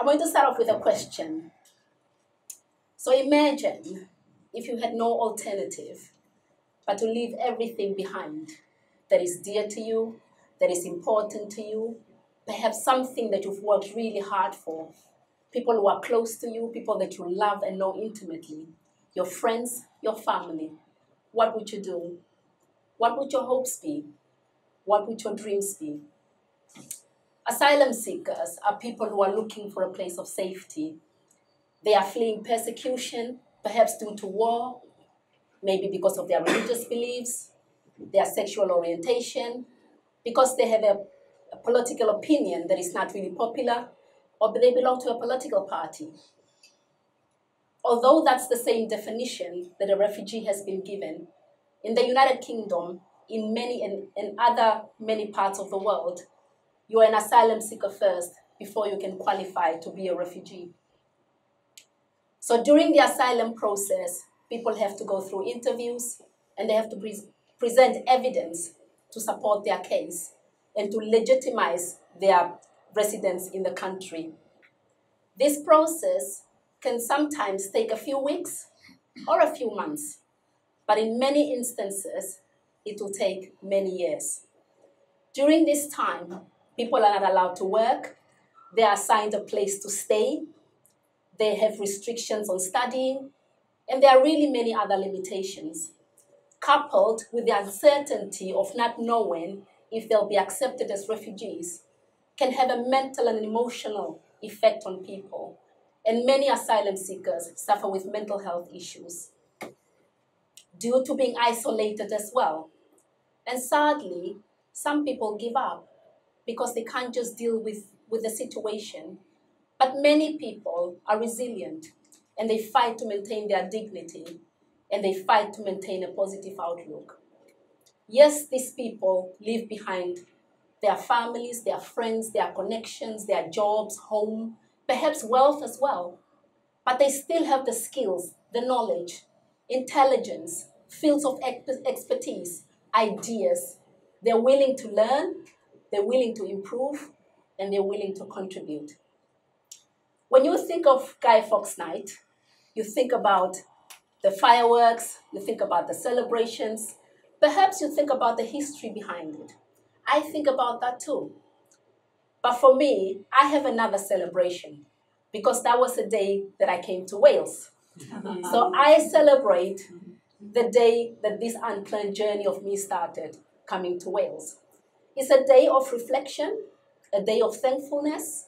I'm going to start off with a question. So imagine if you had no alternative but to leave everything behind that is dear to you, that is important to you, perhaps something that you've worked really hard for, people who are close to you, people that you love and know intimately, your friends, your family. What would you do? What would your hopes be? What would your dreams be? Asylum seekers are people who are looking for a place of safety. They are fleeing persecution, perhaps due to war, maybe because of their religious beliefs, their sexual orientation, because they have a political opinion that is not really popular, or they belong to a political party. Although that's the same definition that a refugee has been given, in the United Kingdom, in many parts of the world, you are an asylum seeker first before you can qualify to be a refugee. So during the asylum process, people have to go through interviews and they have to present evidence to support their case and to legitimize their residence in the country. This process can sometimes take a few weeks or a few months, but in many instances, it will take many years. During this time, people are not allowed to work, they are assigned a place to stay, they have restrictions on studying, and there are really many other limitations, coupled with the uncertainty of not knowing if they'll be accepted as refugees, can have a mental and emotional effect on people. And many asylum seekers suffer with mental health issues due to being isolated as well. And sadly, some people give up because they can't just deal with the situation. But many people are resilient and they fight to maintain their dignity and they fight to maintain a positive outlook. Yes, these people leave behind their families, their friends, their connections, their jobs, home, perhaps wealth as well. But they still have the skills, the knowledge, intelligence, fields of expertise, ideas. They're willing to learn, they're willing to improve, and they're willing to contribute. When you think of Guy Fawkes Night, you think about the fireworks, you think about the celebrations, perhaps you think about the history behind it. I think about that too. But for me, I have another celebration because that was the day that I came to Wales. So I celebrate the day that this unplanned journey of me started, coming to Wales. It's a day of reflection, a day of thankfulness,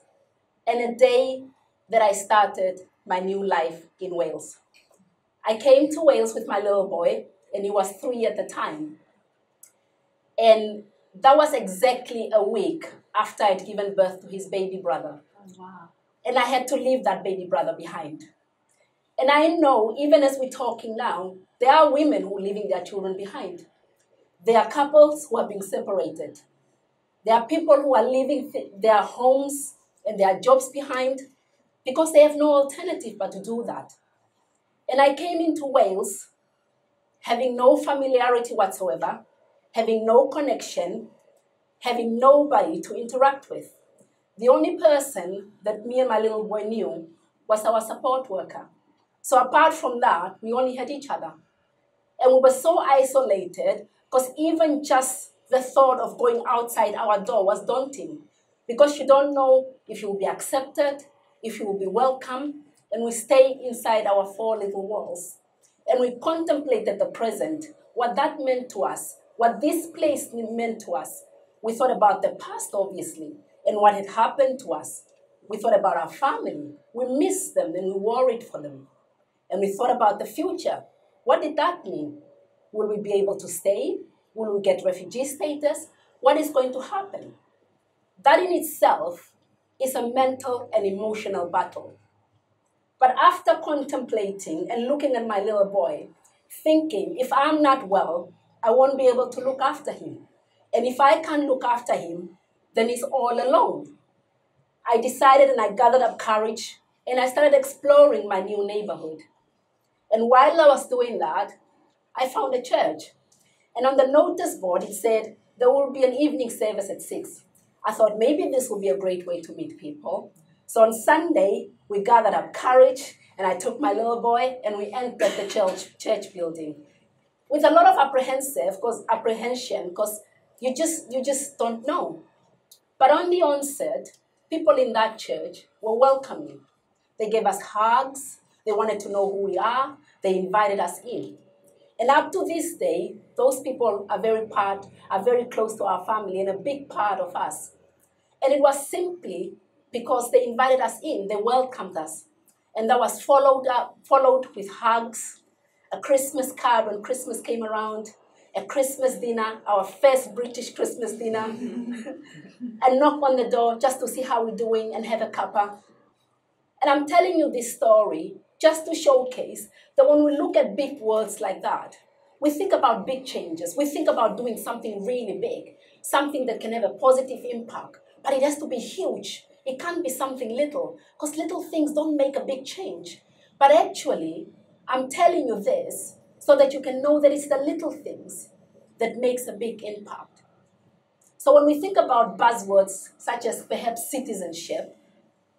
and a day that I started my new life in Wales. I came to Wales with my little boy, and he was 3 at the time. And that was exactly a week after I'd given birth to his baby brother. Oh, wow. And I had to leave that baby brother behind. And I know, even as we're talking now, there are women who are leaving their children behind. There are couples who are being separated. There are people who are leaving their homes and their jobs behind because they have no alternative but to do that. And I came into Wales having no familiarity whatsoever, having no connection, having nobody to interact with. The only person that me and my little boy knew was our support worker. So apart from that, we only had each other. And we were so isolated because even just the thought of going outside our door was daunting because you don't know if you will be accepted, if you will be welcome, and we stay inside our 4 little walls. And we contemplated the present, what that meant to us, what this place meant to us. We thought about the past, obviously, and what had happened to us. We thought about our family. We missed them and we worried for them. And we thought about the future. What did that mean? Will we be able to stay? Will we get refugee status? What is going to happen? That in itself is a mental and emotional battle. But after contemplating and looking at my little boy, thinking, if I'm not well, I won't be able to look after him. And if I can't look after him, then he's all alone. I decided and I gathered up courage and I started exploring my new neighborhood. And while I was doing that, I found a church. And on the notice board, it said there will be an evening service at 6. I thought maybe this will be a great way to meet people. So on Sunday, we gathered up courage, and I took my little boy, and we entered the church building with a lot of apprehension, because you just don't know. But on the onset, people in that church were welcoming. They gave us hugs. They wanted to know who we are. They invited us in. And up to this day, those people are very close to our family and a big part of us. And it was simply because they invited us in, they welcomed us. And that was followed with hugs, a Christmas card when Christmas came around, a Christmas dinner, our first British Christmas dinner, a knock on the door just to see how we're doing and have a cuppa. And I'm telling you this story just to showcase that when we look at big words like that, we think about big changes. We think about doing something really big, something that can have a positive impact. But it has to be huge. It can't be something little, because little things don't make a big change. But actually, I'm telling you this so that you can know that it's the little things that makes a big impact. So when we think about buzzwords such as perhaps citizenship,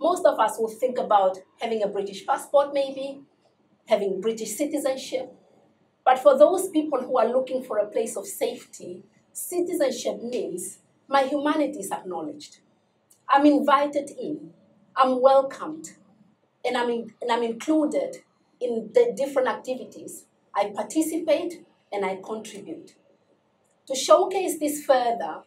most of us will think about having a British passport maybe, having British citizenship. But for those people who are looking for a place of safety, citizenship means my humanity is acknowledged. I'm invited in, I'm welcomed, and I'm included in the different activities. I participate and I contribute. To showcase this further,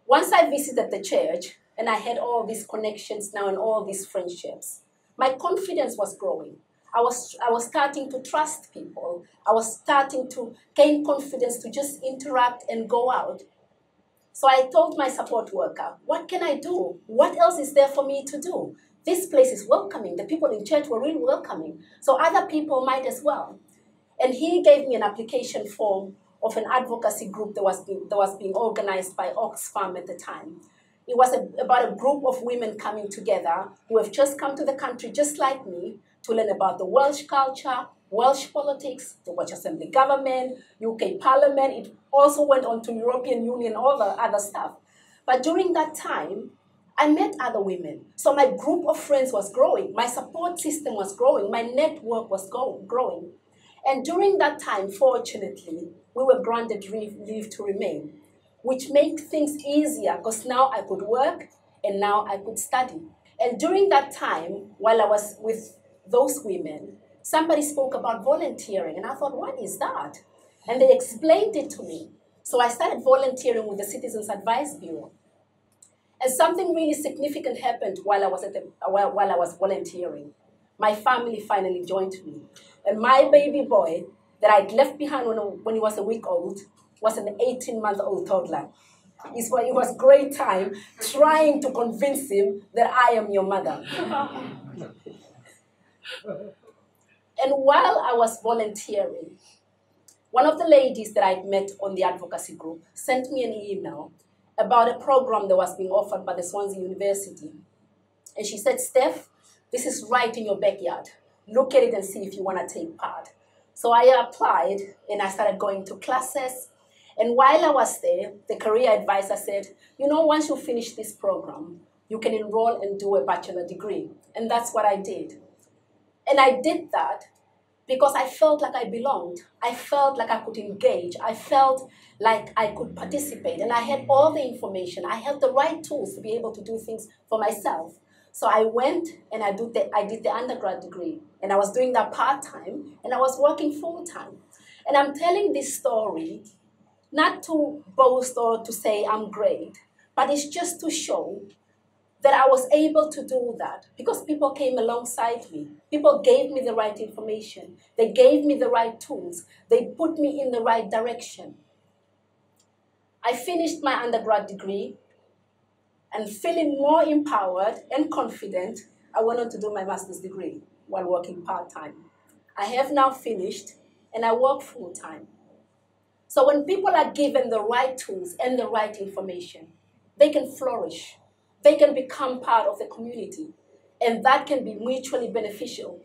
once I visited the church and I had all these connections now and all these friendships, my confidence was growing. I was starting to trust people. I was starting to gain confidence to just interact and go out. So I told my support worker, what can I do? What else is there for me to do? This place is welcoming. The people in church were really welcoming. So other people might as well. And he gave me an application form of an advocacy group that was being organized by Oxfam at the time. It was about a group of women coming together who have just come to the country just like me to learn about the Welsh culture, Welsh politics, the Welsh Assembly government, UK Parliament. It also went on to European Union, all the other stuff. But during that time, I met other women. So my group of friends was growing. My support system was growing. My network was growing. And during that time, fortunately, we were granted leave to remain, which made things easier because now I could work and now I could study. And during that time, while I was with those women, somebody spoke about volunteering. And I thought, what is that? And they explained it to me. So I started volunteering with the Citizens Advice Bureau. And something really significant happened while I was volunteering. My family finally joined me. And my baby boy that I'd left behind when he was a week old was an 18-month-old toddler. It was a great time trying to convince him that I am your mother. And while I was volunteering, one of the ladies that I'd met on the advocacy group sent me an email about a program that was being offered by the Swansea University. And she said, Steph, this is right in your backyard. Look at it and see if you want to take part. So I applied and I started going to classes. And while I was there, the career advisor said, once you finish this program, you can enroll and do a bachelor degree. And that's what I did. And I did that because I felt like I belonged. I felt like I could engage. I felt like I could participate. And I had all the information. I had the right tools to be able to do things for myself. So I went and I did the undergrad degree. And I was doing that part-time. And I was working full-time. And I'm telling this story not to boast or to say I'm great, but it's just to show that I was able to do that because people came alongside me. People gave me the right information. They gave me the right tools. They put me in the right direction. I finished my undergrad degree and feeling more empowered and confident, I went on to do my master's degree while working part-time. I have now finished and I work full-time. So when people are given the right tools and the right information, they can flourish. They can become part of the community. And that can be mutually beneficial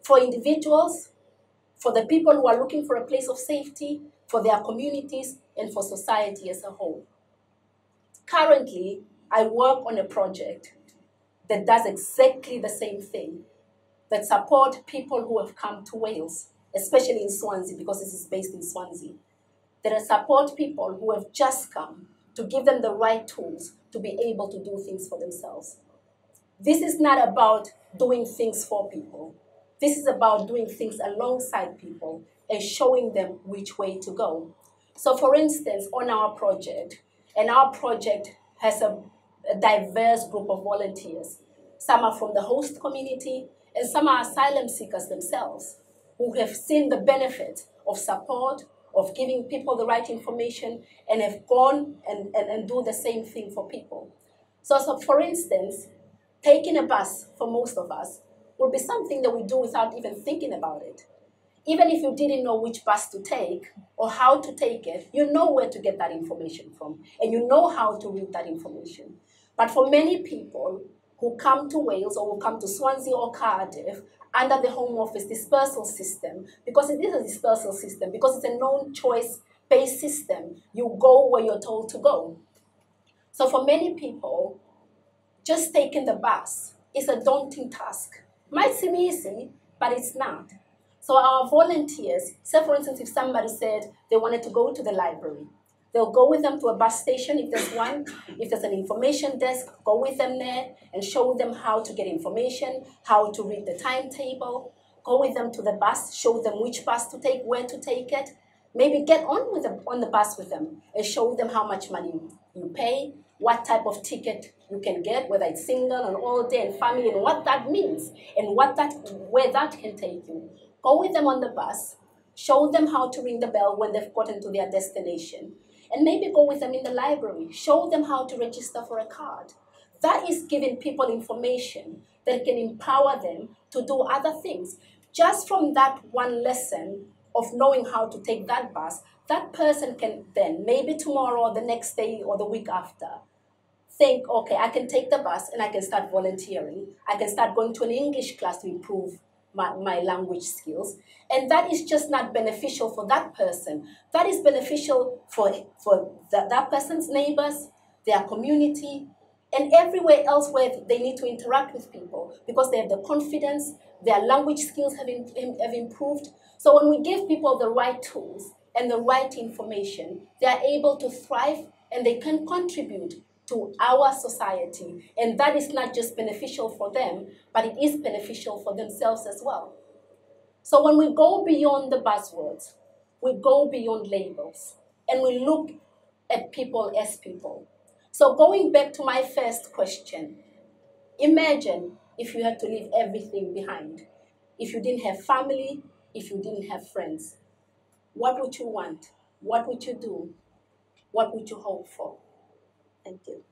for individuals, for the people who are looking for a place of safety, for their communities, and for society as a whole. Currently, I work on a project that does exactly the same thing, that support people who have come to Wales, especially in Swansea, because this is based in Swansea, that support people who have just come, to give them the right tools to be able to do things for themselves. This is not about doing things for people. This is about doing things alongside people and showing them which way to go. So for instance, on our project, and our project has a diverse group of volunteers. Some are from the host community, and some are asylum seekers themselves, who have seen the benefit of support, of giving people the right information, and have gone and do the same thing for people. So for instance, taking a bus for most of us would be something that we do without even thinking about it. Even if you didn't know which bus to take or how to take it, you know where to get that information from, and you know how to read that information. But for many people who come to Wales or who come to Swansea or Cardiff under the Home Office dispersal system, because it is a dispersal system, because it's a known choice-based system, you go where you're told to go. So for many people, just taking the bus is a daunting task. Might seem easy, but it's not. So our volunteers, say for instance, if somebody said they wanted to go to the library, they'll go with them to a bus station if there's one. If there's an information desk, go with them there and show them how to get information, how to read the timetable. Go with them to the bus, show them which bus to take, where to take it. Maybe get on the bus with them and show them how much money you pay, what type of ticket you can get, whether it's single and all day and family, and what that means, and where that can take you. Go with them on the bus, show them how to ring the bell when they've gotten to their destination, and maybe go with them in the library, show them how to register for a card. That is giving people information that can empower them to do other things. Just from that one lesson of knowing how to take that bus, that person can then, maybe tomorrow or the next day or the week after, think, okay, I can take the bus and I can start volunteering. I can start going to an English class to improve my language skills. And that is just not beneficial for that person. That is beneficial for that person's neighbors, their community, and everywhere else where they need to interact with people, because they have the confidence, their language skills have improved. So when we give people the right tools and the right information, they are able to thrive and they can contribute to our society. And that is not just beneficial for them, but it is beneficial for themselves as well. So when we go beyond the buzzwords, we go beyond labels, and we look at people as people. So going back to my first question, imagine if you had to leave everything behind. If you didn't have family, if you didn't have friends, what would you want? What would you do? What would you hope for? Thank you.